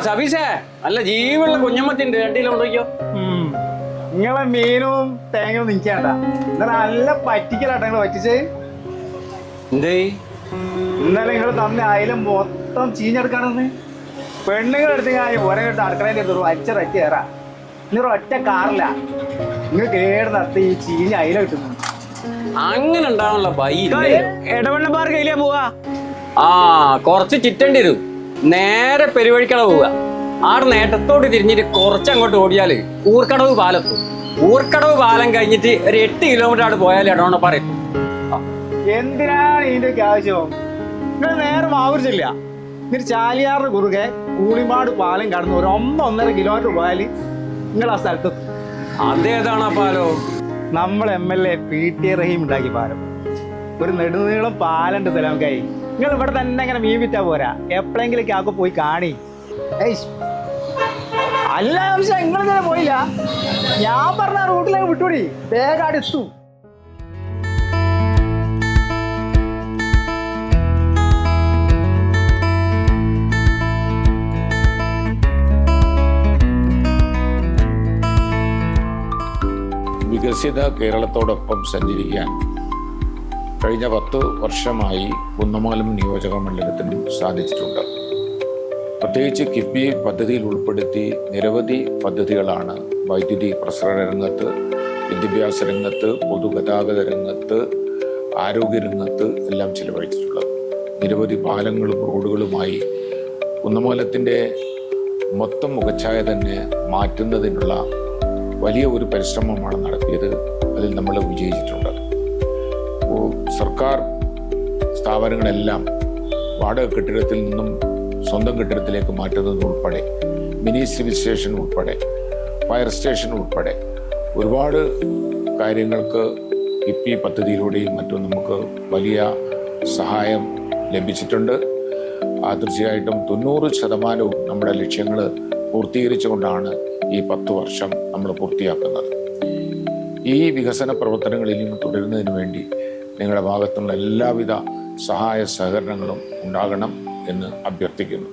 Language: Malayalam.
സബീഷേ, നല്ല ജീവുള്ള കുഞ്ഞമ്മത്തിണ്ട്, രണ്ടിലും കൊണ്ടുപോയിക്കോ. നിങ്ങളെ മീനും തേങ്ങയും നിൽക്കണ്ട, നല്ല പറ്റിക്കലാട്ടെ നിങ്ങൾ പറ്റിച്ചേ. എന്തേ ഇന്നലെ നിങ്ങൾ തന്ന അയിലും മൊത്തം ചീഞ്ഞെടുക്കാണെന്ന് പെണ്ണുങ്ങളെടുത്ത് ഞാൻ ഒരങ്ങട്ട് അടുക്കളയിൽ എടുത്തു അച്ചറക്കി കയറാ. ഇന്നൊരു ഒറ്റ കാറില്ല നിങ്ങൾ കേട് നടത്തി ഈ ചീഞ്ഞ അയില കിട്ടുന്നു. അങ്ങനെ ഉണ്ടാവണല്ലോ ബൈ. ഇടവണ്ണപ്പാർ കയ്യിലേ പോവാ. കുറച്ച് ചിറ്റേണ്ടി വരും. നേരെ പെരുവഴിക്കട പോവുക. ആടെ നേട്ടത്തോട് തിരിഞ്ഞിട്ട് കുറച്ചങ്ങോട്ട് ഓടിയാല് ഊർക്കടവ് പാലെത്തും. ഊർക്കടവ് പാലം കഴിഞ്ഞിട്ട് ഒരു 8 കിലോമീറ്റർ അവിടെ പോയാൽ ഇടവണ്ണപ്പാറ എത്തും. എന്തിനാണ് ഇതിന്റെയൊക്കെ ആവശ്യം? നിങ്ങൾ നേരെ മാവൂരിച്ചില്ല, എന്നിട്ട് ചാലിയാറിന് കുറുകെ കൂളിമാട് പാലം കടന്ന് ഒരു 1-1.5 കിലോമീറ്റർ പോയാല് നിങ്ങൾ ആ സ്ഥലത്തെത്തും. അതേതാണ് ആ പാലോ? നമ്മൾ MLA PT റഹീം ഉണ്ടാക്കി പാലം. ഒരു നെടുനീളം പാലുണ്ട് സ്ഥലമൊക്കെയായി. നിങ്ങൾ ഇവിടെ തന്നെ ഇങ്ങനെ മീൻ വിറ്റാ പോരാ, എപ്പോഴെങ്കിലും ആക്കെ പോയി കാണി. അല്ല ആവശ്യം നിങ്ങളിങ്ങനെ പോയില്ല, ഞാൻ പറഞ്ഞ റൂട്ടിലേക്ക് വിട്ടുകൂടി വേഗം അടുത്തു. വികസിത കേരളത്തോടൊപ്പം സഞ്ചരിക്കാൻ കഴിഞ്ഞ 10 വർഷമായി കുന്നമംഗലം നിയോജക മണ്ഡലത്തിന് സാധിച്ചിട്ടുണ്ട്. പ്രത്യേകിച്ച് കിഫ്ബി പദ്ധതിയിൽ ഉൾപ്പെടുത്തി നിരവധി പദ്ധതികളാണ് വൈദ്യുതി പ്രസരണ രംഗത്ത്, വിദ്യാഭ്യാസ രംഗത്ത്, പൊതുഗതാഗത രംഗത്ത്, ആരോഗ്യരംഗത്ത് എല്ലാം ചിലവഴിച്ചിട്ടുള്ളത്. നിരവധി പാലങ്ങളും റോഡുകളുമായി കുന്നമംഗലത്തിൻ്റെ മൊത്തം മുഖച്ഛായ തന്നെ മാറ്റുന്നതിനുള്ള വലിയ ഒരു പരിശ്രമമാണ് നടത്തിയത്. അതിൽ നമ്മൾ വിജയിച്ചിട്ടുണ്ട്. സർക്കാർ സ്ഥാപനങ്ങളെല്ലാം വാടക കെട്ടിടത്തിൽ നിന്നും സ്വന്തം കെട്ടിടത്തിലേക്ക് മാറ്റുന്നതുൾപ്പെടെ, മിനി സിവിൽ സ്റ്റേഷൻ ഉൾപ്പെടെ, ഫയർ സ്റ്റേഷൻ ഉൾപ്പെടെ ഒരുപാട് കാര്യങ്ങൾക്ക് കിഫ്ബി പദ്ധതിയിലൂടെയും മറ്റും നമുക്ക് വലിയ സഹായം ലഭിച്ചിട്ടുണ്ട്. തീർച്ചയായിട്ടും 90% നമ്മുടെ ലക്ഷ്യങ്ങൾ പൂർത്തീകരിച്ചുകൊണ്ടാണ് ഈ 10 വർഷം നമ്മൾ പൂർത്തിയാക്കുന്നത്. ഈ വികസന പ്രവർത്തനങ്ങളിലും തുടരുന്നതിന് വേണ്ടി നിങ്ങളുടെ ഭാഗത്തുള്ള എല്ലാവിധ സഹായ സഹകരണങ്ങളും ഉണ്ടാകണം എന്ന് അഭ്യർത്ഥിക്കുന്നു.